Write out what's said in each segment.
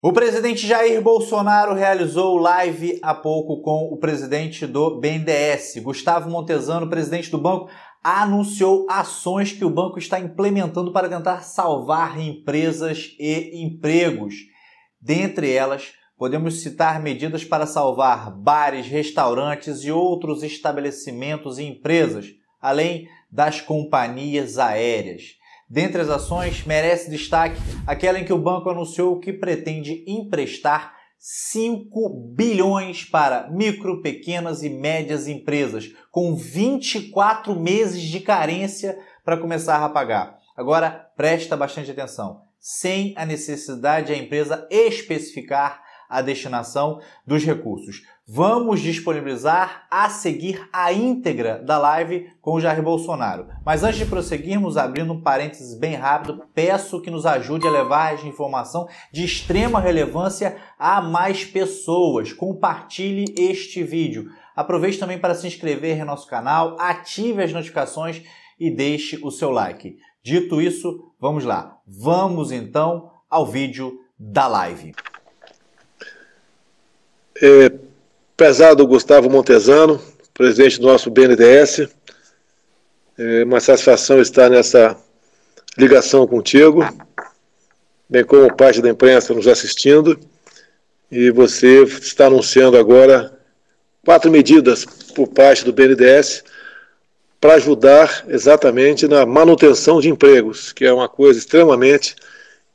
O presidente Jair Bolsonaro realizou live há pouco com o presidente do BNDES. Gustavo Montezano, presidente do banco, anunciou ações que o banco está implementando para tentar salvar empresas e empregos. Dentre elas, podemos citar medidas para salvar bares, restaurantes e outros estabelecimentos e empresas, além das companhias aéreas. Dentre as ações, merece destaque aquela em que o banco anunciou que pretende emprestar 5 bilhões para micro, pequenas e médias empresas, com 24 meses de carência para começar a pagar. Agora, presta bastante atenção, sem a necessidade de a empresa especificar a destinação dos recursos. Vamos disponibilizar a seguir a íntegra da live com o Jair Bolsonaro. Mas antes de prosseguirmos, abrindo um parênteses bem rápido, peço que nos ajude a levar esta informação de extrema relevância a mais pessoas. Compartilhe este vídeo. Aproveite também para se inscrever no nosso canal, ative as notificações e deixe o seu like. Dito isso, vamos lá. Vamos então ao vídeo da live. Prezado Gustavo Montezano, presidente do nosso BNDES, uma satisfação estar nessa ligação contigo, bem como parte da imprensa nos assistindo, e você está anunciando agora 4 medidas por parte do BNDES para ajudar exatamente na manutenção de empregos, que é uma coisa extremamente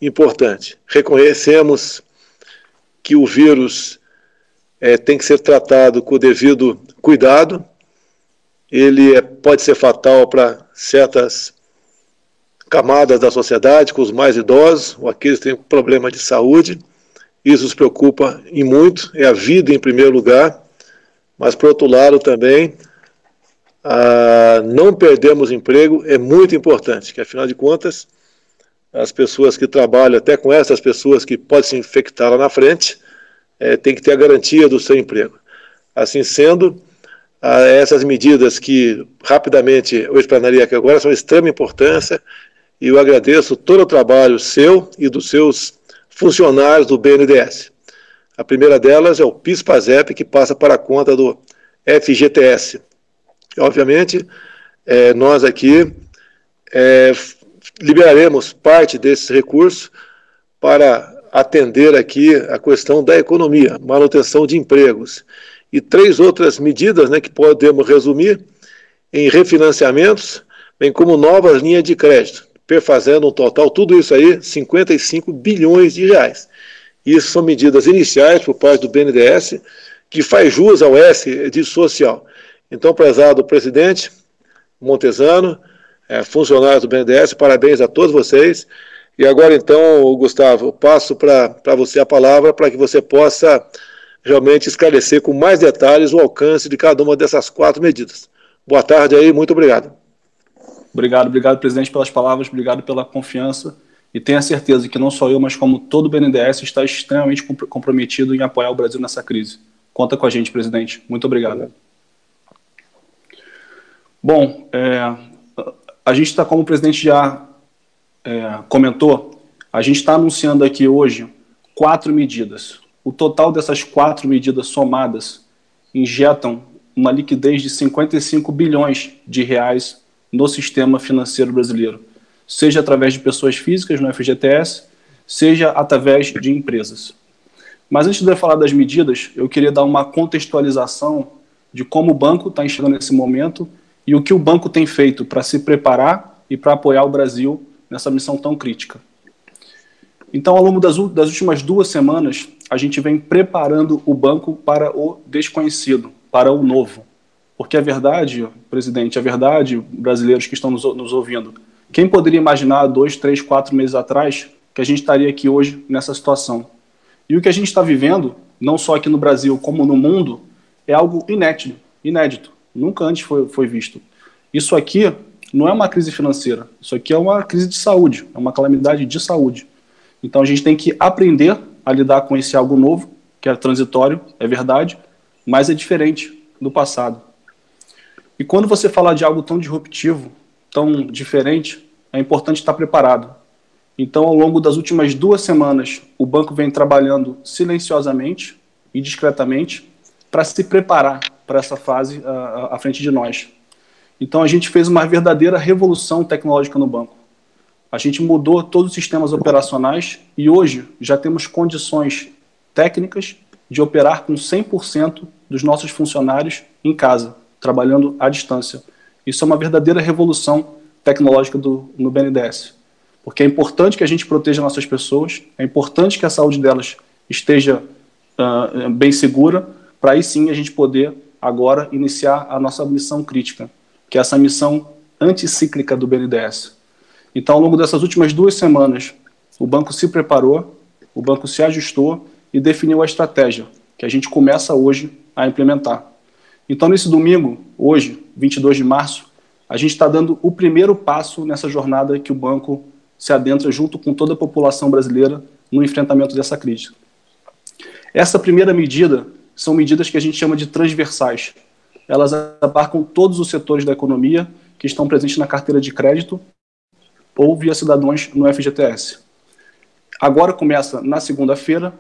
importante. Reconhecemos que o vírus tem que ser tratado com o devido cuidado. Ele pode ser fatal para certas camadas da sociedade, com os mais idosos, ou aqueles que têm problema de saúde. Isso nos preocupa e muito, é a vida em primeiro lugar, mas por outro lado também, não perdermos emprego é muito importante, que afinal de contas, as pessoas que trabalham até com essas pessoas que podem se infectar lá na frente, tem que ter a garantia do seu emprego. Assim sendo, essas medidas que rapidamente eu explanaria aqui agora são de extrema importância e eu agradeço todo o trabalho seu e dos seus funcionários do BNDES. A primeira delas é o PIS/PASEP, que passa para a conta do FGTS. E, obviamente, nós aqui liberaremos parte desses recursos para atender aqui a questão da economia, manutenção de empregos. E 3 outras medidas, que podemos resumir em refinanciamentos, bem como novas linhas de crédito, perfazendo um total, tudo isso aí, 55 bilhões de reais. Isso são medidas iniciais por parte do BNDES, que faz jus ao S de social. Então, prezado presidente Montezano, funcionários do BNDES, parabéns a todos vocês. E agora, então, Gustavo, eu passo para você a palavra para que você possa realmente esclarecer com mais detalhes o alcance de cada uma dessas 4 medidas. Boa tarde aí, muito obrigado. Obrigado, presidente, pelas palavras, obrigado pela confiança. E tenha certeza que não só eu, mas como todo o BNDES está extremamente comprometido em apoiar o Brasil nessa crise. Conta com a gente, presidente. Muito obrigado. Bom, a gente está, como o presidente já comentou, a gente está anunciando aqui hoje 4 medidas. O total dessas 4 medidas somadas injetam uma liquidez de 55 bilhões de reais no sistema financeiro brasileiro, seja através de pessoas físicas no FGTS, seja através de empresas. Mas antes de eu falar das medidas, eu queria dar uma contextualização de como o banco está enxergando nesse momento e o que o banco tem feito para se preparar e para apoiar o Brasil nessa missão tão crítica. Então, ao longo das últimas 2 semanas, a gente vem preparando o banco para o desconhecido, para o novo. Porque a verdade, presidente, a verdade, brasileiros que estão nos ouvindo, quem poderia imaginar 2, 3, 4 meses atrás que a gente estaria aqui hoje nessa situação? E o que a gente está vivendo, não só aqui no Brasil como no mundo, é algo inédito. Nunca antes foi visto. Isso aqui não é uma crise financeira, isso aqui é uma crise de saúde, é uma calamidade de saúde. Então a gente tem que aprender a lidar com esse algo novo, que é transitório, é verdade, mas é diferente do passado. E quando você fala de algo tão disruptivo, tão diferente, é importante estar preparado. Então, ao longo das últimas 2 semanas, o banco vem trabalhando silenciosamente e discretamente para se preparar para essa fase à frente de nós. Então, a gente fez uma verdadeira revolução tecnológica no banco. A gente mudou todos os sistemas operacionais e hoje já temos condições técnicas de operar com 100% dos nossos funcionários em casa, trabalhando à distância. Isso é uma verdadeira revolução tecnológica no BNDES, porque é importante que a gente proteja nossas pessoas, é importante que a saúde delas esteja bem segura, para aí sim a gente poder agora iniciar a nossa missão crítica, que é essa missão anticíclica do BNDES. Então, ao longo dessas últimas 2 semanas, o banco se preparou, o banco se ajustou e definiu a estratégia, que a gente começa hoje a implementar. Então, nesse domingo, hoje, 22 de março, a gente está dando o primeiro passo nessa jornada que o banco se adentra junto com toda a população brasileira no enfrentamento dessa crise. Essa primeira medida são medidas que a gente chama de transversais. Elas abarcam todos os setores da economia que estão presentes na carteira de crédito ou via cidadãos no FGTS. Agora começa, na segunda-feira,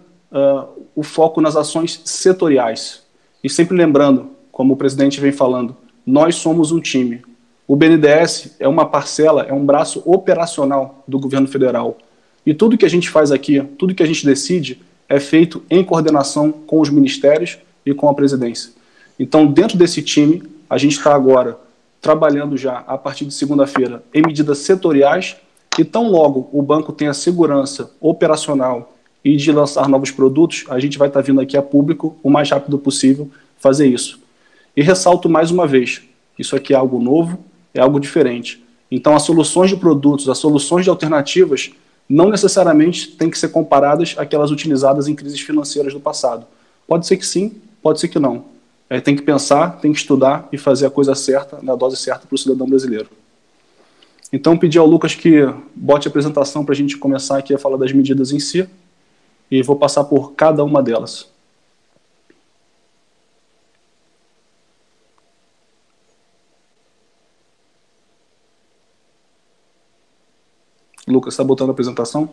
o foco nas ações setoriais. E sempre lembrando, como o presidente vem falando, nós somos um time. O BNDES é uma parcela, é um braço operacional do governo federal. E tudo que a gente faz aqui, tudo que a gente decide, é feito em coordenação com os ministérios e com a presidência. Então, dentro desse time, a gente está agora trabalhando já, a partir de segunda-feira, em medidas setoriais, e tão logo o banco tenha segurança operacional e de lançar novos produtos, a gente vai estar vindo aqui a público o mais rápido possível fazer isso. E ressalto mais uma vez, isso aqui é algo novo, é algo diferente. Então, as soluções de produtos, as soluções de alternativas, não necessariamente têm que ser comparadas àquelas utilizadas em crises financeiras do passado. Pode ser que sim, pode ser que não. Tem que pensar, tem que estudar e fazer a coisa certa, na dose certa para o cidadão brasileiro. Então, pedi ao Lucas que bote a apresentação para a gente começar aqui a falar das medidas em si, e vou passar por cada uma delas. Lucas, está botando a apresentação?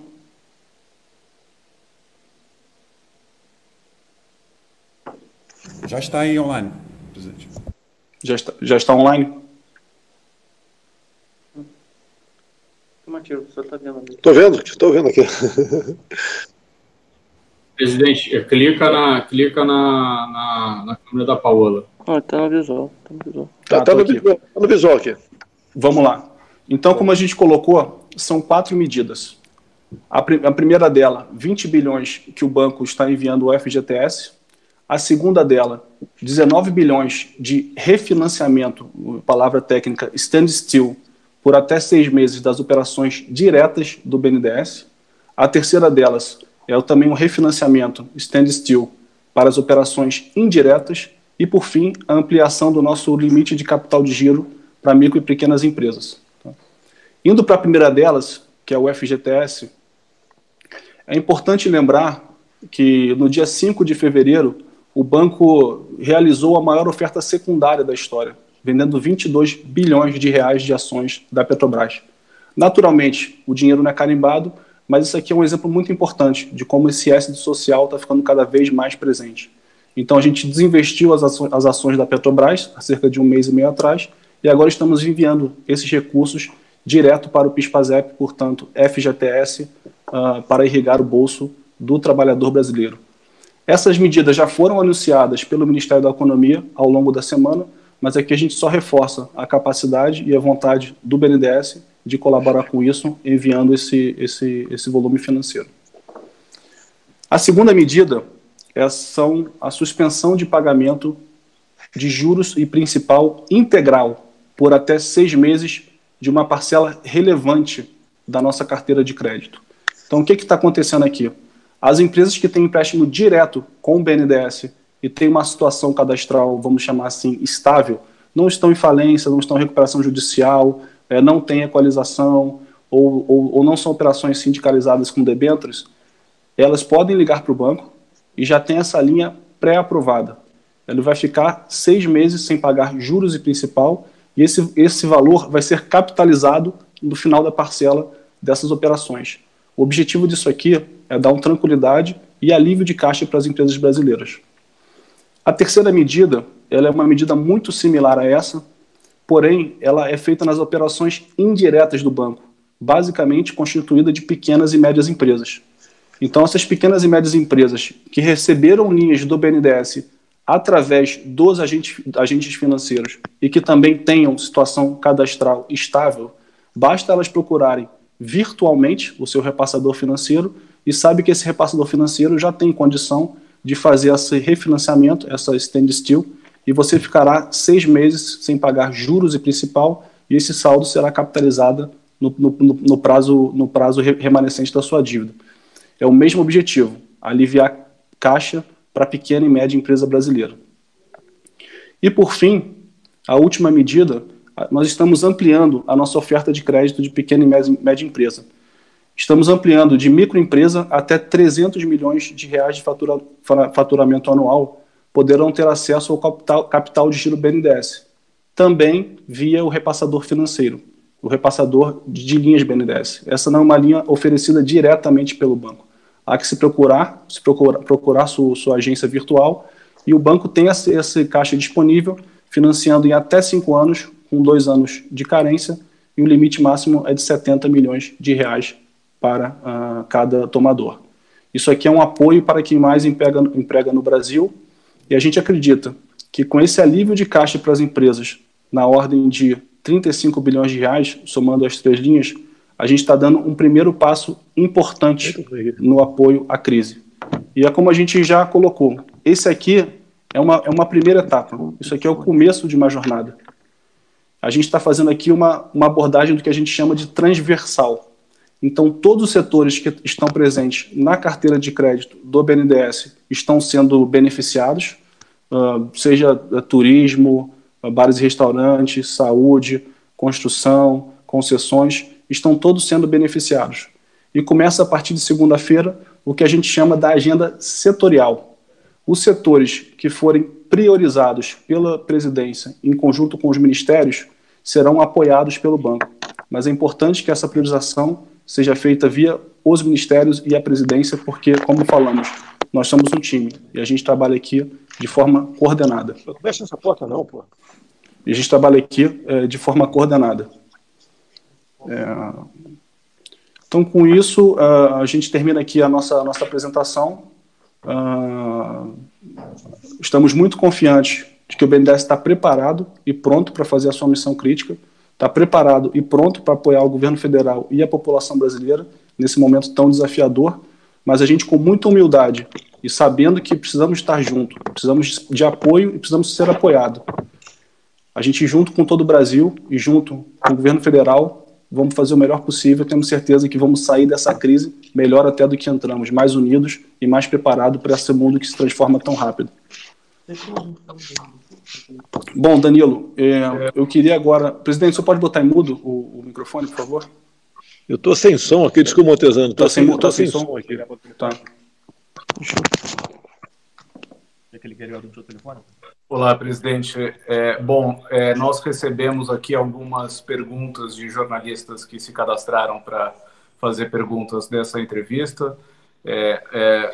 Já está aí online, presidente. Já está online? Matheus, o senhor está vendo ali? Estou vendo aqui. Presidente, clica na câmera da Paola. Está no visual. Está no visual aqui. Vamos lá. Então, como a gente colocou, são 4 medidas. A primeira dela, 20 bilhões que o banco está enviando ao FGTS. A segunda dela, 19 bilhões de refinanciamento, palavra técnica, standstill, por até 6 meses das operações diretas do BNDES. A terceira delas é também um refinanciamento, standstill, para as operações indiretas. E, por fim, a ampliação do nosso limite de capital de giro para micro e pequenas empresas. Indo para a primeira delas, que é o FGTS, é importante lembrar que no dia 5 de fevereiro, o banco realizou a maior oferta secundária da história, vendendo 22 bilhões de reais de ações da Petrobras. Naturalmente, o dinheiro não é carimbado, mas isso aqui é um exemplo muito importante de como esse S social está ficando cada vez mais presente. Então, a gente desinvestiu as ações da Petrobras há cerca de 1 mês e meio atrás, e agora estamos enviando esses recursos direto para o PIS/PASEP, portanto, FGTS, para irrigar o bolso do trabalhador brasileiro. Essas medidas já foram anunciadas pelo Ministério da Economia ao longo da semana, mas aqui a gente só reforça a capacidade e a vontade do BNDES de colaborar com isso, enviando esse volume financeiro. A segunda medida são a suspensão de pagamento de juros e principal integral por até 6 meses de uma parcela relevante da nossa carteira de crédito. Então, o que está acontecendo aqui? As empresas que têm empréstimo direto com o BNDES e têm uma situação cadastral, vamos chamar assim, estável, não estão em falência, não estão em recuperação judicial, não têm equalização ou não são operações sindicalizadas com debêntures, elas podem ligar para o banco e já tem essa linha pré-aprovada. Ele vai ficar 6 meses sem pagar juros e principal e esse valor vai ser capitalizado no final da parcela dessas operações. O objetivo disso aqui é dar uma tranquilidade e alívio de caixa para as empresas brasileiras. A terceira medida, ela é uma medida muito similar a essa, porém, ela é feita nas operações indiretas do banco, basicamente constituída de pequenas e médias empresas. Então, essas pequenas e médias empresas que receberam linhas do BNDES através dos agentes financeiros e que também tenham situação cadastral estável, basta elas procurarem virtualmente o seu repassador financeiro e sabe que esse repassador financeiro já tem condição de fazer esse refinanciamento, essa standstill, e você ficará 6 meses sem pagar juros e principal, e esse saldo será capitalizado no prazo remanescente da sua dívida. É o mesmo objetivo, aliviar caixa para a pequena e média empresa brasileira. E, por fim, a última medida, nós estamos ampliando a nossa oferta de crédito de pequena e média empresa. Estamos ampliando de microempresa até 300 milhões de reais de faturamento anual, poderão ter acesso ao capital de giro BNDES, também via o repassador financeiro, o repassador de linhas BNDES. Essa não é uma linha oferecida diretamente pelo banco. Há que procurar sua agência virtual, e o banco tem essa caixa disponível, financiando em até 5 anos, com 2 anos de carência, e o limite máximo é de 70 milhões de reais para cada tomador. Isso aqui é um apoio para quem mais emprega no Brasil, e a gente acredita que com esse alívio de caixa para as empresas, na ordem de 35 bilhões de reais, somando as 3 linhas, a gente está dando um primeiro passo importante no apoio à crise. E é como a gente já colocou, esse aqui é uma primeira etapa, isso aqui é o começo de uma jornada. A gente está fazendo aqui uma abordagem do que a gente chama de transversal. Então, todos os setores que estão presentes na carteira de crédito do BNDES estão sendo beneficiados, seja turismo, bares e restaurantes, saúde, construção, concessões, estão todos sendo beneficiados. E começa a partir de segunda-feira o que a gente chama da agenda setorial. Os setores que forem priorizados pela presidência em conjunto com os ministérios serão apoiados pelo banco. Mas é importante que essa priorização seja feita via os ministérios e a presidência, porque, como falamos, nós somos um time e a gente trabalha aqui de forma coordenada. Não fecha essa porta não, pô. E a gente trabalha aqui de forma coordenada. Então, com isso, a gente termina aqui a nossa apresentação. Estamos muito confiantes de que o BNDES está preparado e pronto para fazer a sua missão crítica, está preparado e pronto para apoiar o governo federal e a população brasileira nesse momento tão desafiador, mas a gente, com muita humildade e sabendo que precisamos estar juntos, precisamos de apoio e precisamos ser apoiados. A gente, junto com todo o Brasil e junto com o governo federal, vamos fazer o melhor possível. Temos certeza que vamos sair dessa crise melhor até do que entramos, mais unidos e mais preparados para esse mundo que se transforma tão rápido. Bom, Danilo, eu queria agora... Presidente, você pode botar em mudo o microfone, por favor? Eu estou sem som aqui, desculpa, Montezano. Estou sem som aqui. Tá. Olá, presidente. Nós recebemos aqui algumas perguntas de jornalistas que se cadastraram para fazer perguntas dessa entrevista.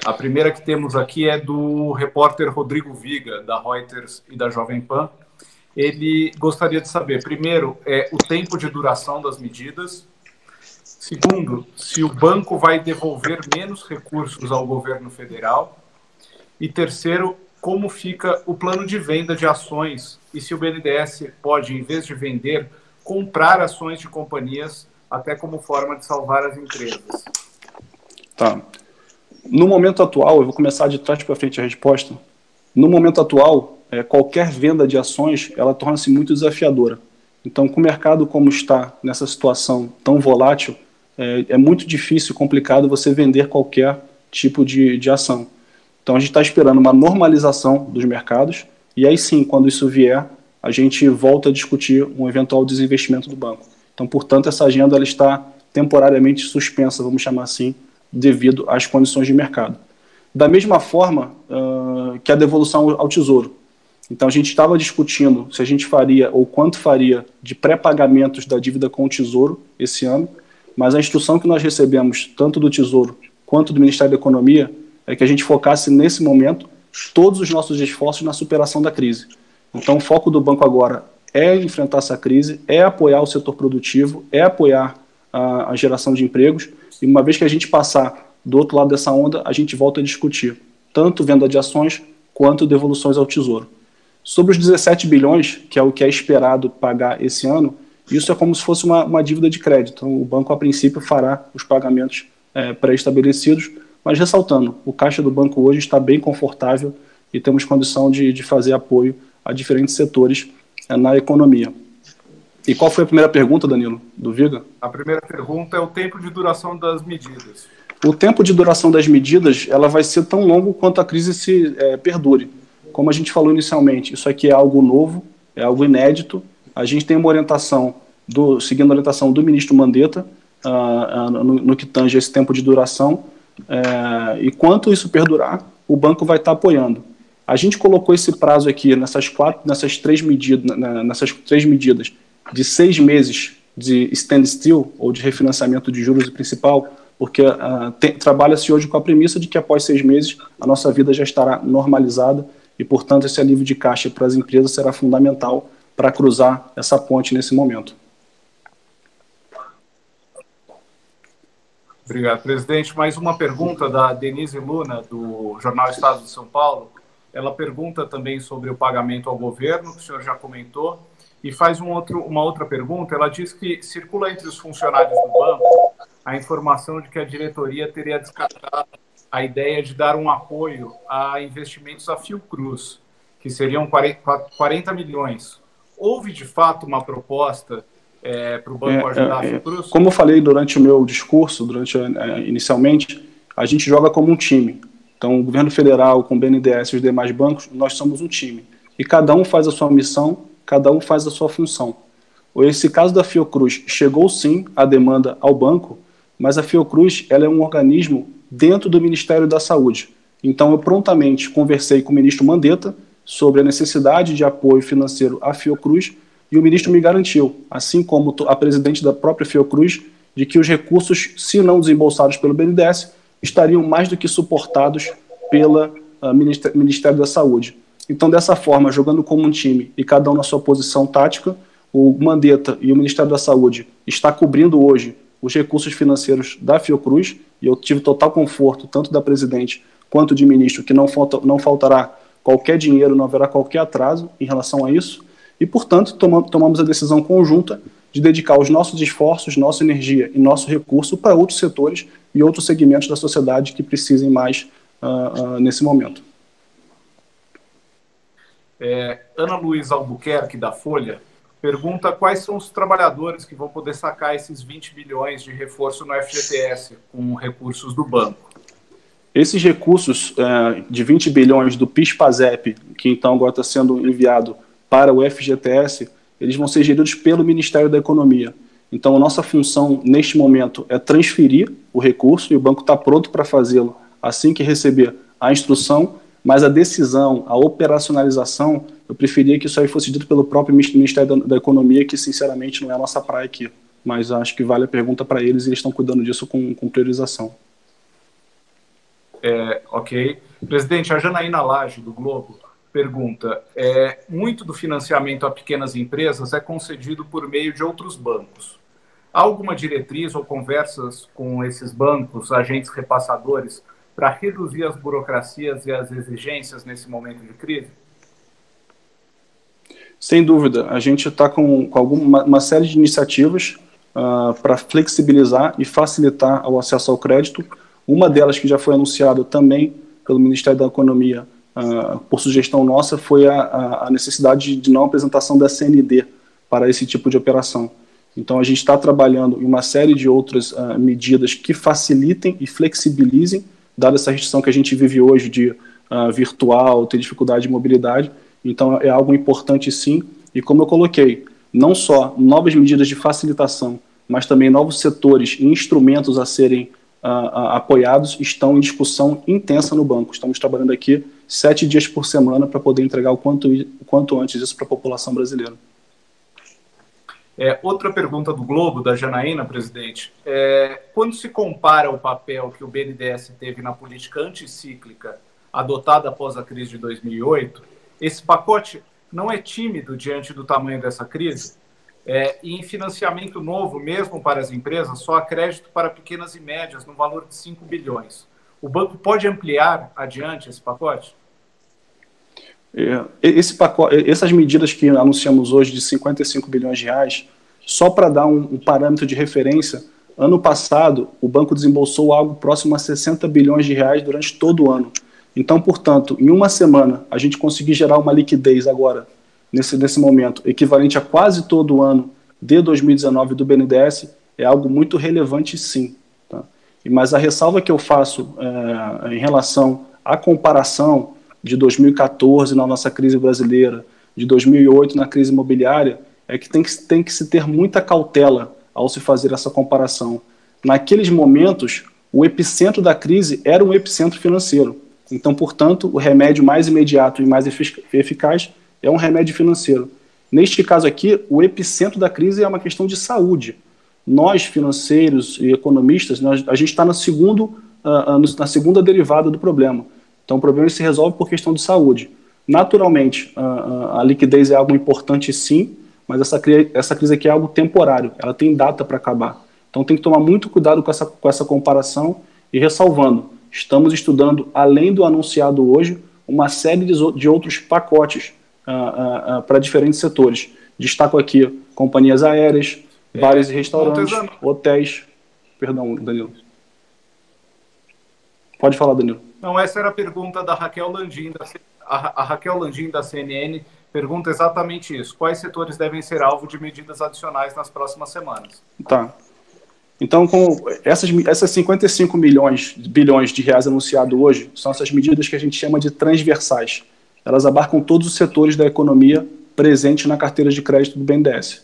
A primeira que temos aqui é do repórter Rodrigo Viga, da Reuters e da Jovem Pan. Ele gostaria de saber, primeiro, o tempo de duração das medidas. Segundo, se o banco vai devolver menos recursos ao governo federal. E terceiro, como fica o plano de venda de ações e se o BNDES pode, em vez de vender, comprar ações de companhias, até como forma de salvar as empresas. Tá. No momento atual, eu vou começar de trás para frente a resposta. No momento atual, qualquer venda de ações, ela torna-se muito desafiadora. Então, com o mercado como está, nessa situação tão volátil, é muito difícil, complicado você vender qualquer tipo de ação. Então, a gente está esperando uma normalização dos mercados e aí sim, quando isso vier, a gente volta a discutir um eventual desinvestimento do banco. Então, portanto, essa agenda ela está temporariamente suspensa, vamos chamar assim, devido às condições de mercado. Da mesma forma que a devolução ao Tesouro. Então, a gente estava discutindo se a gente faria ou quanto faria de pré-pagamentos da dívida com o Tesouro esse ano, mas a instrução que nós recebemos, tanto do Tesouro quanto do Ministério da Economia, é que a gente focasse nesse momento todos os nossos esforços na superação da crise. Então o foco do banco agora é enfrentar essa crise, é apoiar o setor produtivo, é apoiar a geração de empregos, e uma vez que a gente passar do outro lado dessa onda, a gente volta a discutir tanto venda de ações quanto devoluções ao Tesouro. Sobre os 17 bilhões, que é o que é esperado pagar esse ano, isso é como se fosse uma dívida de crédito. Então, o banco, a princípio, fará os pagamentos pré-estabelecidos, mas ressaltando, o caixa do banco hoje está bem confortável e temos condição de fazer apoio a diferentes setores na economia. E qual foi a primeira pergunta, Danilo, do Viga? A primeira pergunta é o tempo de duração das medidas. O tempo de duração das medidas ela vai ser tão longo quanto a crise se perdure. Como a gente falou inicialmente, isso aqui é algo novo, é algo inédito. A gente tem uma orientação, seguindo a orientação do ministro Mandetta, no que tange esse tempo de duração, e quanto isso perdurar, o banco vai estar apoiando. A gente colocou esse prazo aqui nessas três medidas de 6 meses de standstill, ou de refinanciamento de juros e principal, porque trabalha-se hoje com a premissa de que após 6 meses a nossa vida já estará normalizada e, portanto, esse alívio de caixa para as empresas será fundamental para cruzar essa ponte nesse momento. Obrigado, presidente. Mais uma pergunta da Denise Luna, do Jornal Estado de São Paulo. Ela pergunta também sobre o pagamento ao governo, que o senhor já comentou, e faz uma outra pergunta. Ela diz que circula entre os funcionários do banco a informação de que a diretoria teria descartado a ideia de dar um apoio a investimentos da Fiocruz, que seriam 40 milhões. Houve, de fato, uma proposta para o banco ajudar a Fiocruz? Como eu falei durante o meu discurso, inicialmente, a gente joga como um time. Então, o governo federal, com o BNDES e os demais bancos, nós somos um time. E cada um faz a sua missão, cada um faz a sua função. Esse caso da Fiocruz chegou sim a demanda ao banco, mas a Fiocruz ela é um organismo dentro do Ministério da Saúde. Então, eu prontamente conversei com o ministro Mandetta sobre a necessidade de apoio financeiro à Fiocruz e o ministro me garantiu, assim como a presidente da própria Fiocruz, de que os recursos, se não desembolsados pelo BNDES, estariam mais do que suportados pelo Ministério da Saúde. Então, dessa forma, jogando como um time e cada um na sua posição tática, o Mandetta e o Ministério da Saúde está cobrindo hoje os recursos financeiros da Fiocruz, e eu tive total conforto, tanto da presidente quanto de ministro, que não faltará qualquer dinheiro, não haverá qualquer atraso em relação a isso, e, portanto, tomamos a decisão conjunta de dedicar os nossos esforços, nossa energia e nosso recurso para outros setores e outros segmentos da sociedade que precisem mais nesse momento. Ana Luísa Albuquerque, da Folha, pergunta quais são os trabalhadores que vão poder sacar esses 20 bilhões de reforço no FGTS com recursos do banco. Esses recursos de 20 bilhões do PIS/PASEP, que então agora está sendo enviado para o FGTS, eles vão ser geridos pelo Ministério da Economia. Então, a nossa função, neste momento, é transferir o recurso, e o banco está pronto para fazê-lo assim que receber a instrução, mas a decisão, a operacionalização, eu preferia que isso aí fosse dito pelo próprio Ministério da Economia, que, sinceramente, não é a nossa praia aqui. Mas acho que vale a pergunta para eles e eles estão cuidando disso com priorização. Ok. Presidente, a Janaína Lage, do Globo, pergunta, muito do financiamento a pequenas empresas é concedido por meio de outros bancos. Há alguma diretriz ou conversas com esses bancos, agentes repassadores, para reduzir as burocracias e as exigências nesse momento de crise? Sem dúvida. A gente está com uma série de iniciativas para flexibilizar e facilitar o acesso ao crédito. Uma delas que já foi anunciada também pelo Ministério da Economia, por sugestão nossa, foi a necessidade de não apresentação da CND para esse tipo de operação. Então, a gente está trabalhando em uma série de outras medidas que facilitem e flexibilizem, dada essa restrição que a gente vive hoje de virtual, ter dificuldade de mobilidade. Então, é algo importante sim, e como eu coloquei, não só novas medidas de facilitação, mas também novos setores e instrumentos a serem apoiados estão em discussão intensa no banco. Estamos trabalhando aqui 7 dias por semana para poder entregar o quanto antes isso para a população brasileira. Outra pergunta do Globo, da Janaína, presidente. Quando se compara o papel que o BNDES teve na política anticíclica adotada após a crise de 2008, esse pacote não é tímido diante do tamanho dessa crise? E em financiamento novo, mesmo para as empresas, só há crédito para pequenas e médias no valor de 5 bilhões. O banco pode ampliar adiante esse pacote? Essas medidas que anunciamos hoje de 55 bilhões de reais, só para dar um parâmetro de referência, ano passado o banco desembolsou algo próximo a 60 bilhões de reais durante todo o ano. Então, portanto, em uma semana a gente conseguir gerar uma liquidez agora, nesse momento, equivalente a quase todo o ano de 2019 do BNDES, é algo muito relevante, sim. Tá? Mas a ressalva que eu faço em relação à comparação de 2014 na nossa crise brasileira, de 2008 na crise imobiliária, é que tem que se ter muita cautela ao se fazer essa comparação. Naqueles momentos, o epicentro da crise era um epicentro financeiro. Então, portanto, o remédio mais imediato e mais eficaz é um remédio financeiro. Neste caso aqui, o epicentro da crise é uma questão de saúde. Nós, financeiros e economistas, a gente está na segunda derivada do problema. Então, o problema se resolve por questão de saúde. Naturalmente, a liquidez é algo importante, sim, mas essa crise aqui é algo temporário. Ela tem data para acabar. Então, tem que tomar muito cuidado com essa comparação e ressalvando. Estamos estudando, além do anunciado hoje, uma série de outros pacotes para diferentes setores. Destaco aqui companhias aéreas, bares e restaurantes, hotéis. Perdão, Danilo. Pode falar, Danilo. Não, essa era a pergunta da Raquel Landim. A Raquel Landim, da CNN, pergunta exatamente isso. Quais setores devem ser alvo de medidas adicionais nas próximas semanas? Tá. Então, com essas 55 bilhões de reais anunciados hoje, são essas medidas que a gente chama de transversais. Elas abarcam todos os setores da economia presentes na carteira de crédito do BNDES.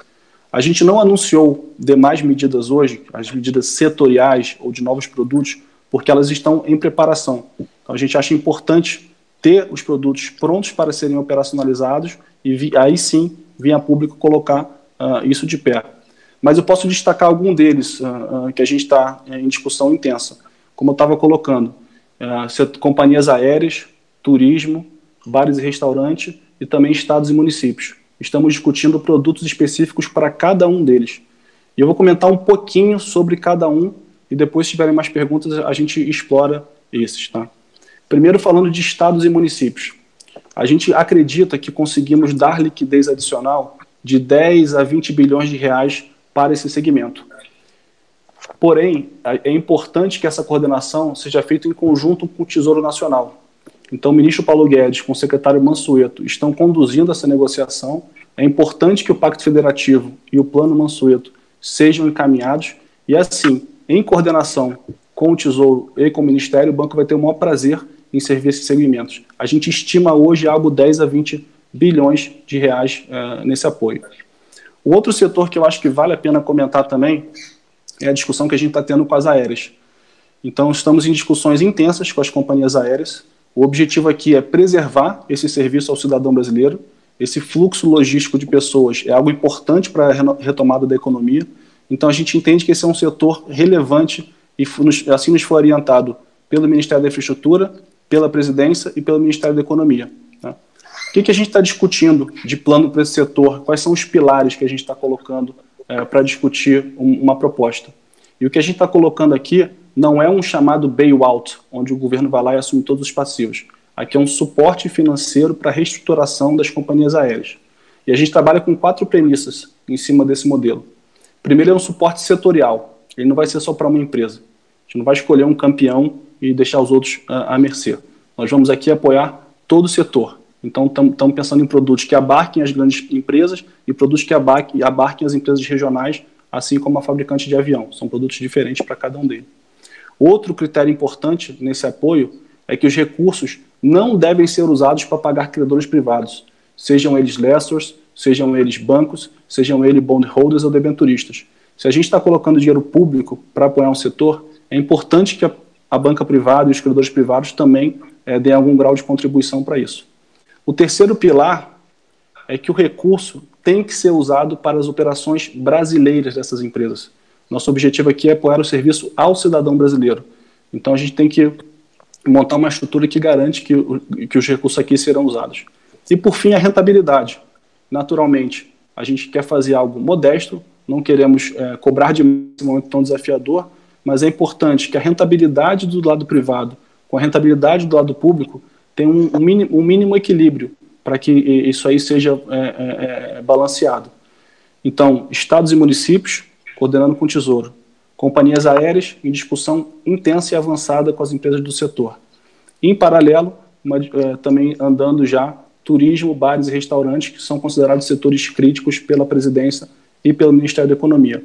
A gente não anunciou demais medidas hoje, as medidas setoriais ou de novos produtos, porque elas estão em preparação. Então, a gente acha importante ter os produtos prontos para serem operacionalizados e aí sim vir a público colocar isso de pé. Mas eu posso destacar algum deles que a gente está em discussão intensa. Como eu estava colocando, companhias aéreas, turismo, bares e restaurantes e também estados e municípios. Estamos discutindo produtos específicos para cada um deles. E eu vou comentar um pouquinho sobre cada um e depois, se tiverem mais perguntas, a gente explora esses. Tá? Primeiro, falando de estados e municípios. A gente acredita que conseguimos dar liquidez adicional de 10 a 20 bilhões de reais para esse segmento. Porém, é importante que essa coordenação seja feita em conjunto com o Tesouro Nacional. Então, o ministro Paulo Guedes, com o secretário Mansueto, estão conduzindo essa negociação. É importante que o Pacto Federativo e o Plano Mansueto sejam encaminhados e, assim, em coordenação com o Tesouro e com o Ministério, o banco vai ter o maior prazer em servir esses segmentos. A gente estima hoje algo 10 a 20 bilhões de reais nesse apoio. O outro setor que eu acho que vale a pena comentar também é a discussão que a gente está tendo com as aéreas. Então, estamos em discussões intensas com as companhias aéreas. O objetivo aqui é preservar esse serviço ao cidadão brasileiro. Esse fluxo logístico de pessoas é algo importante para a retomada da economia. Então, a gente entende que esse é um setor relevante e assim nos foi orientado pelo Ministério da Infraestrutura, pela Presidência e pelo Ministério da Economia. Tá? O que a gente está discutindo de plano para esse setor? Quais são os pilares que a gente está colocando para discutir uma proposta? E o que a gente está colocando aqui não é um chamado bailout, onde o governo vai lá e assume todos os passivos. Aqui é um suporte financeiro para a reestruturação das companhias aéreas. E a gente trabalha com 4 premissas em cima desse modelo. Primeiro é um suporte setorial. Ele não vai ser só para uma empresa. A gente não vai escolher um campeão e deixar os outros à mercê. Nós vamos aqui apoiar todo o setor. Então, estamos pensando em produtos que abarquem as grandes empresas e produtos que abarquem as empresas regionais, assim como a fabricante de avião. São produtos diferentes para cada um deles. Outro critério importante nesse apoio é que os recursos não devem ser usados para pagar credores privados, sejam eles lessors, sejam eles bancos, sejam eles bondholders ou debenturistas. Se a gente está colocando dinheiro público para apoiar um setor, é importante que a banca privada e os credores privados também deem algum grau de contribuição para isso. O terceiro pilar é que o recurso tem que ser usado para as operações brasileiras dessas empresas. Nosso objetivo aqui é apoiar o serviço ao cidadão brasileiro. Então a gente tem que montar uma estrutura que garante que os recursos aqui serão usados. E por fim, a rentabilidade. Naturalmente, a gente quer fazer algo modesto, não queremos cobrar de um momento tão desafiador, mas é importante que a rentabilidade do lado privado com a rentabilidade do lado público tenha um mínimo equilíbrio para que isso aí seja balanceado. Então, estados e municípios coordenando com o Tesouro, companhias aéreas em discussão intensa e avançada com as empresas do setor. Em paralelo, também andando já turismo, bares e restaurantes, que são considerados setores críticos pela presidência e pelo Ministério da Economia.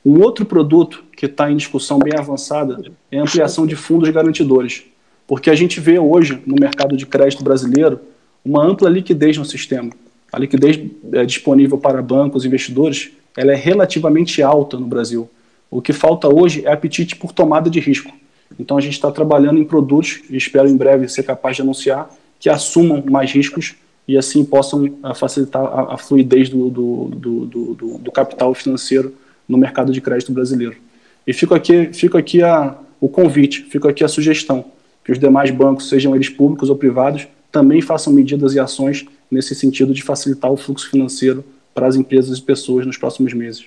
Um outro produto que está em discussão bem avançada é a ampliação de fundos garantidores, porque a gente vê hoje no mercado de crédito brasileiro uma ampla liquidez no sistema. A liquidez disponível para bancos e investidores ela é relativamente alta no Brasil. O que falta hoje é apetite por tomada de risco. Então a gente está trabalhando em produtos, e espero em breve ser capaz de anunciar, que assumam mais riscos e assim possam facilitar a fluidez do capital financeiro no mercado de crédito brasileiro. E fica aqui o convite, fica aqui a sugestão, que os demais bancos, sejam eles públicos ou privados, também façam medidas e ações nesse sentido de facilitar o fluxo financeiro para as empresas e pessoas nos próximos meses.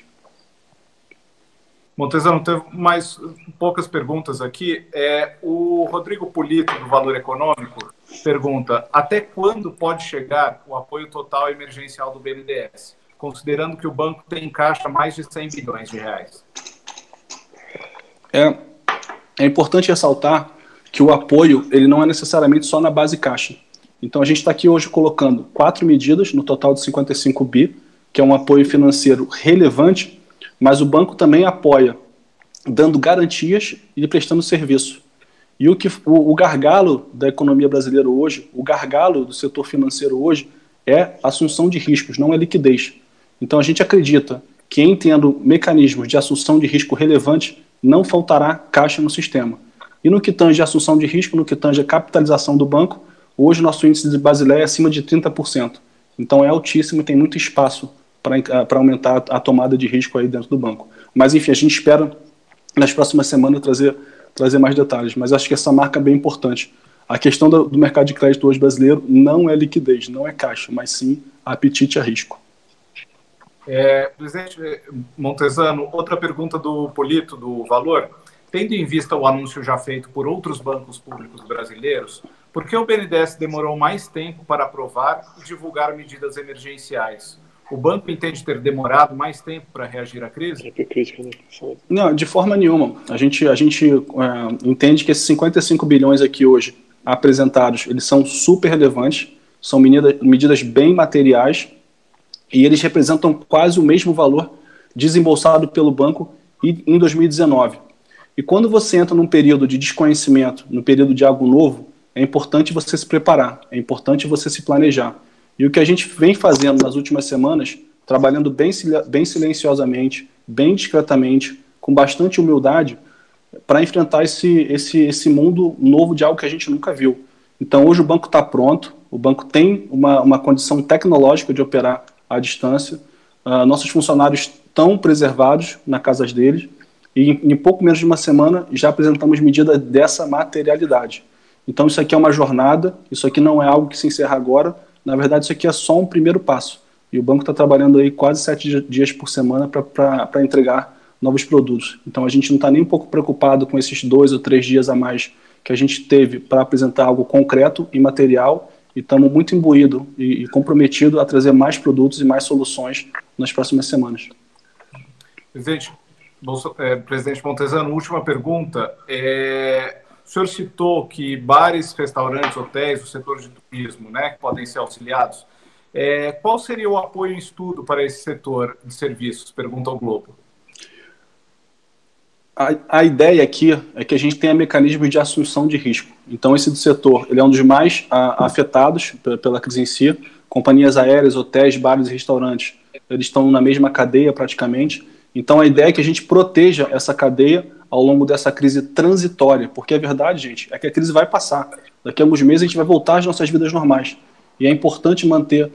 Montezano, teve mais poucas perguntas aqui. O Rodrigo Polito, do Valor Econômico, pergunta: até quando pode chegar o apoio total emergencial do BNDES, considerando que o banco tem em caixa mais de 100 bilhões de reais? É importante ressaltar que o apoio ele não é necessariamente só na base caixa. Então a gente está aqui hoje colocando 4 medidas no total de 55 bi, que é um apoio financeiro relevante, mas o banco também apoia dando garantias e prestando serviço. E o gargalo da economia brasileira hoje, o gargalo do setor financeiro hoje é a assunção de riscos, não é liquidez. Então a gente acredita que em tendo mecanismos de assunção de risco relevante, não faltará caixa no sistema. E no que tange a assunção de risco, no que tange a capitalização do banco, hoje o nosso índice de Basileia é acima de 30%. Então é altíssimo e tem muito espaço para aumentar a tomada de risco aí dentro do banco. Mas enfim, a gente espera nas próximas semanas trazer mais detalhes, mas acho que essa marca é bem importante. A questão do mercado de crédito hoje brasileiro não é liquidez, não é caixa, mas sim apetite a risco. Presidente Montezano, outra pergunta do Polito, do Valor. Tendo em vista o anúncio já feito por outros bancos públicos brasileiros, por que o BNDES demorou mais tempo para aprovar e divulgar medidas emergenciais? O banco entende ter demorado mais tempo para reagir à crise? Não, de forma nenhuma. A gente entende que esses 55 bilhões aqui hoje apresentados, eles são super relevantes, são medidas bem materiais e eles representam quase o mesmo valor desembolsado pelo banco em 2019. E quando você entra num período de desconhecimento, num período de algo novo, é importante você se preparar, é importante você se planejar. E o que a gente vem fazendo nas últimas semanas, trabalhando bem silenciosamente, bem discretamente, com bastante humildade, para enfrentar esse mundo novo de algo que a gente nunca viu. Então hoje o banco está pronto, o banco tem uma condição tecnológica de operar à distância, nossos funcionários estão preservados na casa deles, e em pouco menos de uma semana já apresentamos medida dessa materialidade. Então isso aqui é uma jornada, isso aqui não é algo que se encerra agora, na verdade isso aqui é só um primeiro passo. E o banco está trabalhando aí quase 7 dias por semana para entregar novos produtos. Então a gente não está nem um pouco preocupado com esses 2 ou 3 dias a mais que a gente teve para apresentar algo concreto e material, e estamos muito imbuídos e comprometidos a trazer mais produtos e mais soluções nas próximas semanas. Presidente Montezano, última pergunta. O senhor citou que bares, restaurantes, hotéis, o setor de turismo, né, que podem ser auxiliados. Qual seria o apoio em estudo para esse setor de serviços? Pergunta ao Globo. A ideia aqui é que a gente tenha mecanismos de assunção de risco. Então esse do setor ele é um dos mais afetados pela crise em si. Companhias aéreas, hotéis, bares e restaurantes, eles estão na mesma cadeia praticamente. Então a ideia é que a gente proteja essa cadeia ao longo dessa crise transitória, porque a verdade, gente, é que a crise vai passar. Daqui a alguns meses a gente vai voltar às nossas vidas normais. E é importante manter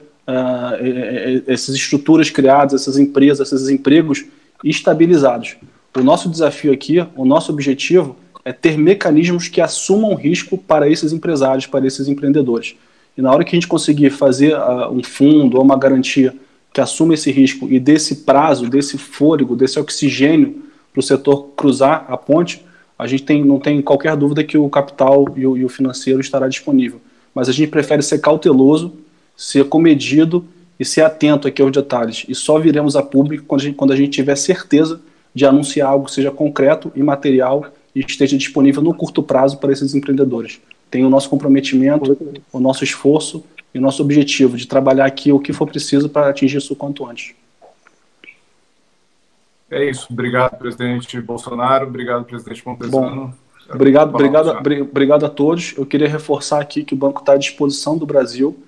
essas estruturas criadas, essas empresas, esses empregos estabilizados. O nosso desafio aqui, o nosso objetivo é ter mecanismos que assumam risco para esses empresários, para esses empreendedores. E na hora que a gente conseguir fazer um fundo ou uma garantia que assuma esse risco e desse prazo, desse fôlego, desse oxigênio para o setor cruzar a ponte, a gente não tem qualquer dúvida que o capital e o financeiro estará disponível. Mas a gente prefere ser cauteloso, ser comedido e ser atento aqui aos detalhes. E só viremos a público quando a gente tiver certeza de anunciar algo que seja concreto e material e esteja disponível no curto prazo para esses empreendedores. Tem o nosso comprometimento, o nosso esforço e o nosso objetivo de trabalhar aqui o que for preciso para atingir isso o quanto antes. É isso. Obrigado, presidente Bolsonaro. Obrigado, presidente Montezano. Bom, obrigado a todos. Eu queria reforçar aqui que o banco está à disposição do Brasil.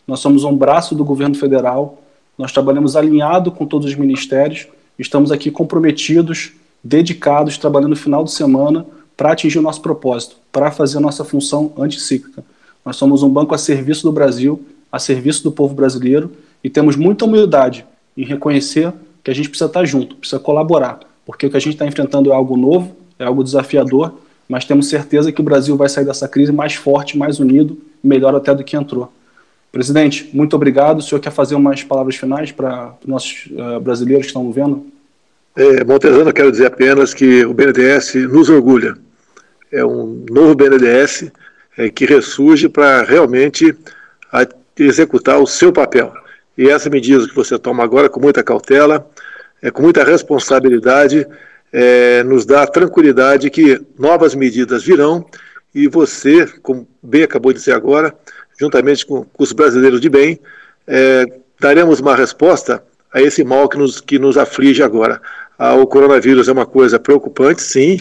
Nós somos um braço do governo federal. Nós trabalhamos alinhado com todos os ministérios. Estamos aqui comprometidos, dedicados, trabalhando no final de semana para atingir o nosso propósito, para fazer a nossa função anticíclica. Nós somos um banco a serviço do Brasil, a serviço do povo brasileiro, e temos muita humildade em reconhecer que a gente precisa estar junto, precisa colaborar, porque o que a gente está enfrentando é algo novo, é algo desafiador, mas temos certeza que o Brasil vai sair dessa crise mais forte, mais unido, melhor até do que entrou. Presidente, muito obrigado. O senhor quer fazer umas palavras finais para os nossos brasileiros que estão vendo? Montezano, quero dizer apenas que o BNDES nos orgulha. É um novo BNDES que ressurge para realmente executar o seu papel. E essa medida que você toma agora com muita cautela, com muita responsabilidade, nos dá a tranquilidade que novas medidas virão e você, como bem acabou de dizer agora, juntamente com os brasileiros de bem, daremos uma resposta a esse mal que nos aflige agora. O coronavírus é uma coisa preocupante, sim,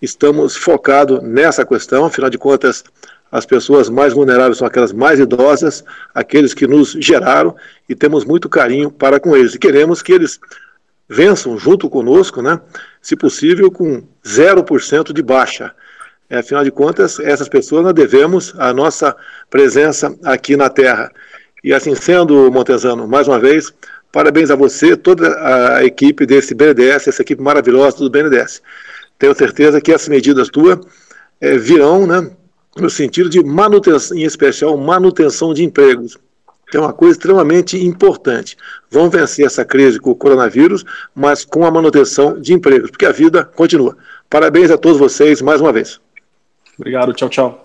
estamos focados nessa questão, afinal de contas, as pessoas mais vulneráveis são aquelas mais idosas, aqueles que nos geraram, e temos muito carinho para com eles. E queremos que eles vençam junto conosco, né, se possível com 0% de baixa. Afinal de contas, essas pessoas nós devemos a nossa presença aqui na Terra. E assim sendo, Montezano, mais uma vez, parabéns a você, toda a equipe desse BNDES, essa equipe maravilhosa do BNDES. Tenho certeza que essas medidas tuas virão, né, no sentido de manutenção, em especial manutenção de empregos. É uma coisa extremamente importante. Vamos vencer essa crise com o coronavírus, mas com a manutenção de empregos, porque a vida continua. Parabéns a todos vocês mais uma vez. Obrigado, tchau, tchau.